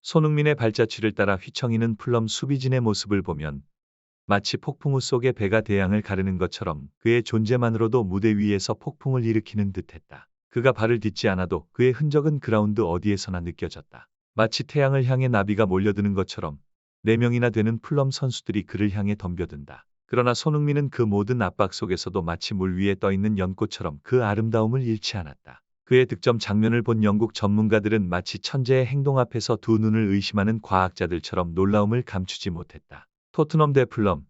손흥민의 발자취를 따라 휘청이는 플럼 수비진의 모습을 보면 마치 폭풍우 속의 배가 대양을 가르는 것처럼 그의 존재만으로도 무대 위에서 폭풍을 일으키는 듯했다. 그가 발을 딛지 않아도 그의 흔적은 그라운드 어디에서나 느껴졌다. 마치 태양을 향해 나비가 몰려드는 것처럼 4명이나 되는 플럼 선수들이 그를 향해 덤벼든다. 그러나 손흥민은 그 모든 압박 속에서도 마치 물 위에 떠있는 연꽃처럼 그 아름다움을 잃지 않았다. 그의 득점 장면을 본 영국 전문가들은 마치 천재의 행동 앞에서 두 눈을 의심하는 과학자들처럼 놀라움을 감추지 못했다. 토트넘 대 풀럼.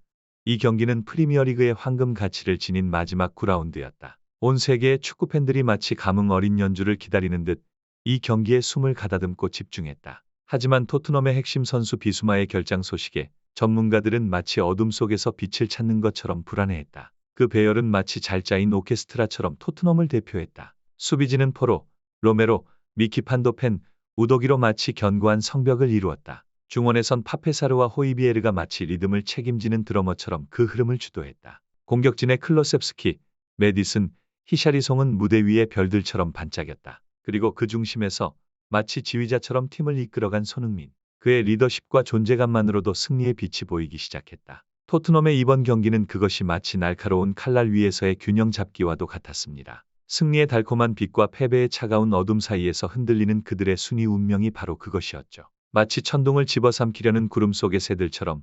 이 경기는 프리미어리그의 황금 가치를 지닌 마지막 9라운드였다. 온 세계의 축구팬들이 마치 감흥 어린 연주를 기다리는 듯 이 경기에 숨을 가다듬고 집중했다. 하지만 토트넘의 핵심 선수 비수마의 결장 소식에 전문가들은 마치 어둠 속에서 빛을 찾는 것처럼 불안해했다. 그 배열은 마치 잘 짜인 오케스트라처럼 토트넘을 대표했다. 수비진은 포로, 로메로, 미키 판도펜, 우도기로 마치 견고한 성벽을 이루었다. 중원에선 파페사르와 호이비에르가 마치 리듬을 책임지는 드러머처럼 그 흐름을 주도했다. 공격진의 클로셉스키, 메디슨, 히샤리송은 무대 위의 별들처럼 반짝였다. 그리고 그 중심에서 마치 지휘자처럼 팀을 이끌어간 손흥민. 그의 리더십과 존재감만으로도 승리의 빛이 보이기 시작했다. 토트넘의 이번 경기는 그것이 마치 날카로운 칼날 위에서의 균형 잡기와도 같았습니다. 승리의 달콤한 빛과 패배의 차가운 어둠 사이에서 흔들리는 그들의 순위 운명이 바로 그것이었죠. 마치 천둥을 집어삼키려는 구름 속의 새들처럼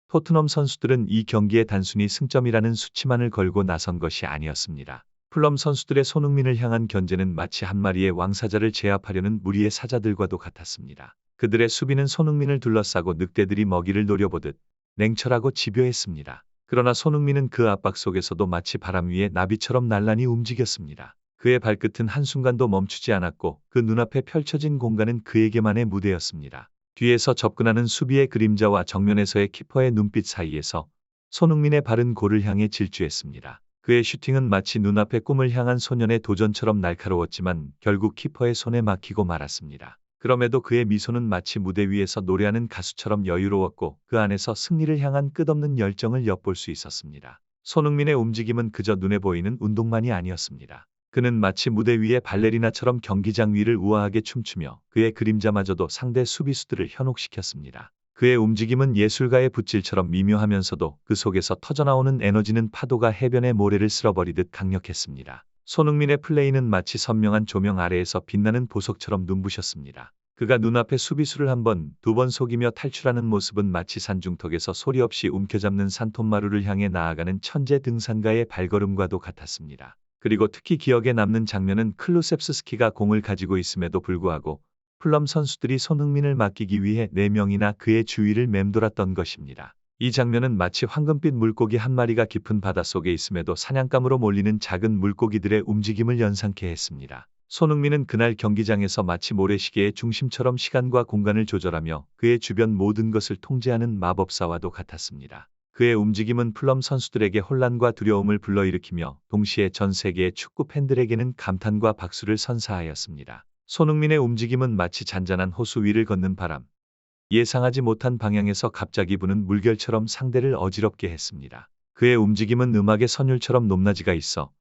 토트넘 선수들은 이 경기에 단순히 승점이라는 수치만을 걸고 나선 것이 아니었습니다. 풀럼 선수들의 손흥민을 향한 견제는 마치 한 마리의 왕사자를 제압하려는 무리의 사자들과도 같았습니다. 그들의 수비는 손흥민을 둘러싸고 늑대들이 먹이를 노려보듯 냉철하고 집요했습니다. 그러나 손흥민은 그 압박 속에서도 마치 바람 위에 나비처럼 날란히 움직였습니다. 그의 발끝은 한순간도 멈추지 않았고 그 눈앞에 펼쳐진 공간은 그에게만의 무대였습니다. 뒤에서 접근하는 수비의 그림자와 정면에서의 키퍼의 눈빛 사이에서 손흥민의 발은 골을 향해 질주했습니다. 그의 슈팅은 마치 눈앞의 꿈을 향한 소년의 도전처럼 날카로웠지만 결국 키퍼의 손에 막히고 말았습니다. 그럼에도 그의 미소는 마치 무대 위에서 노래하는 가수처럼 여유로웠고 그 안에서 승리를 향한 끝없는 열정을 엿볼 수 있었습니다. 손흥민의 움직임은 그저 눈에 보이는 운동만이 아니었습니다. 그는 마치 무대 위의 발레리나처럼 경기장 위를 우아하게 춤추며 그의 그림자마저도 상대 수비수들을 현혹시켰습니다. 그의 움직임은 예술가의 붓질처럼 미묘하면서도 그 속에서 터져나오는 에너지는 파도가 해변의 모래를 쓸어버리듯 강력했습니다. 손흥민의 플레이는 마치 선명한 조명 아래에서 빛나는 보석처럼 눈부셨습니다. 그가 눈앞의 수비수를 한 번, 두 번 속이며 탈출하는 모습은 마치 산중턱에서 소리 없이 움켜잡는 산토마루를 향해 나아가는 천재 등산가의 발걸음과도 같았습니다. 그리고 특히 기억에 남는 장면은 클루셉스키가 공을 가지고 있음에도 불구하고 풀럼 선수들이 손흥민을 맡기기 위해 4명이나 그의 주위를 맴돌았던 것입니다. 이 장면은 마치 황금빛 물고기 한 마리가 깊은 바닷속에 있음에도 사냥감으로 몰리는 작은 물고기들의 움직임을 연상케 했습니다. 손흥민은 그날 경기장에서 마치 모래시계의 중심처럼 시간과 공간을 조절하며 그의 주변 모든 것을 통제하는 마법사와도 같았습니다. 그의 움직임은 풀럼 선수들에게 혼란과 두려움을 불러일으키며 동시에 전 세계의 축구 팬들에게는 감탄과 박수를 선사하였습니다. 손흥민의 움직임은 마치 잔잔한 호수 위를 걷는 바람. 예상하지 못한 방향에서 갑자기 부는 물결처럼 상대를 어지럽게 했습니다. 그의 움직임은 음악의 선율처럼 높낮이가 있어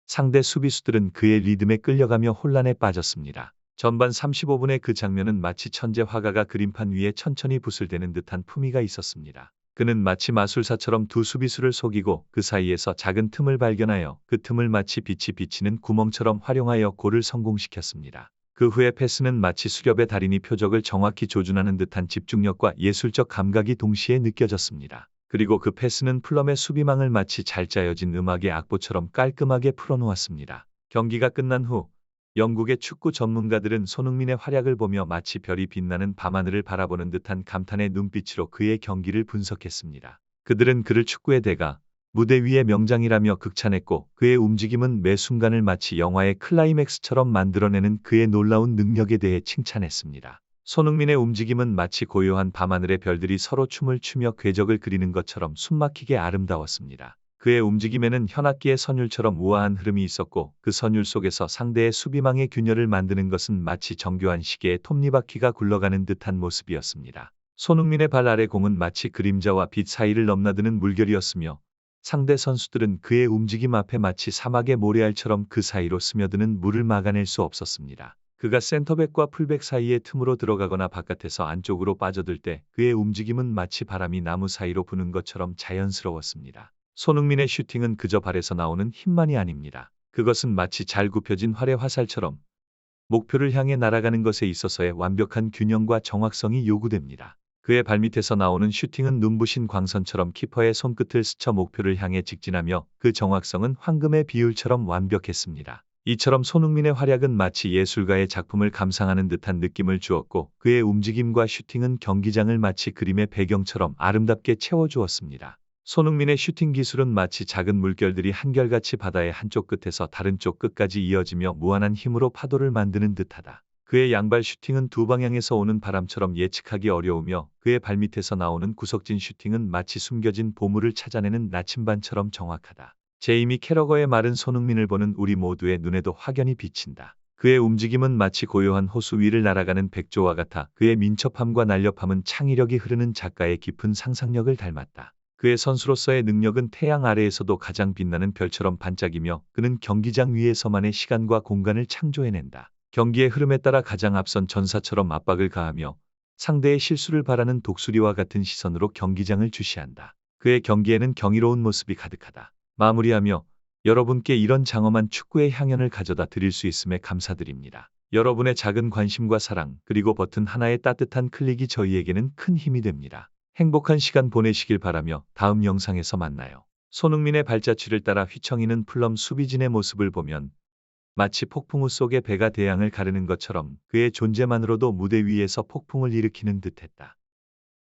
상대 수비수들은 그의 리듬에 끌려가며 혼란에 빠졌습니다. 전반 35분의 그 장면은 마치 천재 화가가 그림판 위에 천천히 붓을 대는 듯한 품위가 있었습니다. 그는 마치 마술사처럼 두 수비수를 속이고 그 사이에서 작은 틈을 발견하여 그 틈을 마치 빛이 비치는 구멍처럼 활용하여 골을 성공시켰습니다. 그 후의 패스는 마치 수렵의 달인이 표적을 정확히 조준하는 듯한 집중력과 예술적 감각이 동시에 느껴졌습니다. 그리고 그 패스는 풀럼의 수비망을 마치 잘 짜여진 음악의 악보처럼 깔끔하게 풀어놓았습니다. 경기가 끝난 후 영국의 축구 전문가들은 손흥민의 활약을 보며 마치 별이 빛나는 밤하늘을 바라보는 듯한 감탄의 눈빛으로 그의 경기를 분석했습니다. 그들은 그를 축구의 대가, 무대 위의 명장이라며 극찬했고 그의 움직임은 매 순간을 마치 영화의 클라이맥스처럼 만들어내는 그의 놀라운 능력에 대해 칭찬했습니다. 손흥민의 움직임은 마치 고요한 밤하늘의 별들이 서로 춤을 추며 궤적을 그리는 것처럼 숨막히게 아름다웠습니다. 그의 움직임에는 현악기의 선율처럼 우아한 흐름이 있었고 그 선율 속에서 상대의 수비망의 균열을 만드는 것은 마치 정교한 시계의 톱니바퀴가 굴러가는 듯한 모습이었습니다. 손흥민의 발 아래 공은 마치 그림자와 빛 사이를 넘나드는 물결이었으며 상대 선수들은 그의 움직임 앞에 마치 사막의 모래알처럼 그 사이로 스며드는 물을 막아낼 수 없었습니다. 그가 센터백과 풀백 사이의 틈으로 들어가거나 바깥에서 안쪽으로 빠져들 때 그의 움직임은 마치 바람이 나무 사이로 부는 것처럼 자연스러웠습니다. 손흥민의 슈팅은 그저 발에서 나오는 힘만이 아닙니다. 그것은 마치 잘 굽혀진 활의 화살처럼 목표를 향해 날아가는 것에 있어서의 완벽한 균형과 정확성이 요구됩니다. 그의 발밑에서 나오는 슈팅은 눈부신 광선처럼 키퍼의 손끝을 스쳐 목표를 향해 직진하며 그 정확성은 황금의 비율처럼 완벽했습니다. 이처럼 손흥민의 활약은 마치 예술가의 작품을 감상하는 듯한 느낌을 주었고 그의 움직임과 슈팅은 경기장을 마치 그림의 배경처럼 아름답게 채워주었습니다. 손흥민의 슈팅 기술은 마치 작은 물결들이 한결같이 바다의 한쪽 끝에서 다른 쪽 끝까지 이어지며 무한한 힘으로 파도를 만드는 듯하다. 그의 양발 슈팅은 두 방향에서 오는 바람처럼 예측하기 어려우며 그의 발밑에서 나오는 구석진 슈팅은 마치 숨겨진 보물을 찾아내는 나침반처럼 정확하다. 제이미 캐러거의 말은 손흥민을 보는 우리 모두의 눈에도 확연히 비친다. 그의 움직임은 마치 고요한 호수 위를 날아가는 백조와 같아 그의 민첩함과 날렵함은 창의력이 흐르는 작가의 깊은 상상력을 닮았다. 그의 선수로서의 능력은 태양 아래에서도 가장 빛나는 별처럼 반짝이며 그는 경기장 위에서만의 시간과 공간을 창조해낸다. 경기의 흐름에 따라 가장 앞선 전사처럼 압박을 가하며 상대의 실수를 바라는 독수리와 같은 시선으로 경기장을 주시한다. 그의 경기에는 경이로운 모습이 가득하다. 마무리하며 여러분께 이런 장엄한 축구의 향연을 가져다 드릴 수 있음에 감사드립니다. 여러분의 작은 관심과 사랑 그리고 버튼 하나의 따뜻한 클릭이 저희에게는 큰 힘이 됩니다. 행복한 시간 보내시길 바라며 다음 영상에서 만나요. 손흥민의 발자취를 따라 휘청이는 플럼 수비진의 모습을 보면 마치 폭풍우 속의 배가 대양을 가르는 것처럼 그의 존재만으로도 무대 위에서 폭풍을 일으키는 듯했다.